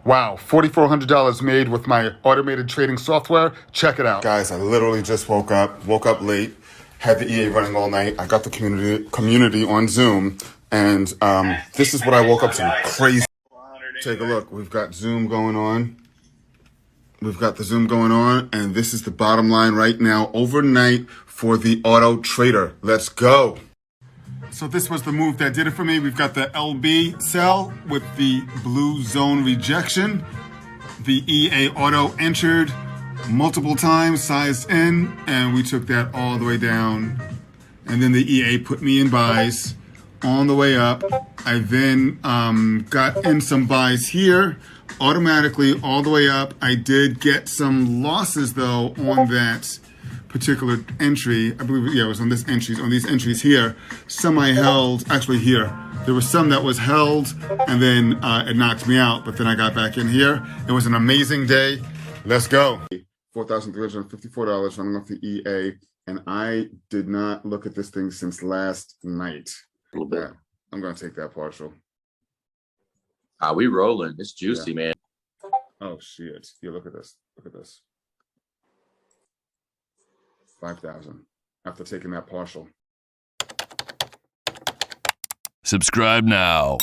Wow, $4,400 made with my automated trading software. Check it out. Guys, I literally just woke up late, had the EA running all night. I got the community on Zoom, and this is what I woke up to. Crazy. Take a look. We've got Zoom going on. We've got the Zoom going on, and this is the bottom line right now, overnight for the auto trader. Let's go. So this was the move that did it for me. We've got the LB sell with the blue zone rejection. The EA auto entered multiple times, sized in, and we took that all the way down. And then the EA put me in buys on the way up. I then got in some buys here, automatically all the way up. I did get some losses though on that particular entry. I believe, yeah, it was on this entries, on these entries here. Some I held, actually here. There was some that was held and then it knocked me out, but then I got back in here. It was an amazing day. Let's go. $4,354 running off the EA, and I did not look at this thing since last night. A little bit. I'm gonna take that partial. We rolling. It's juicy, Yeah. man. Oh shit. Yeah, look at this. Look at this. 5,000 after taking that partial. Subscribe now.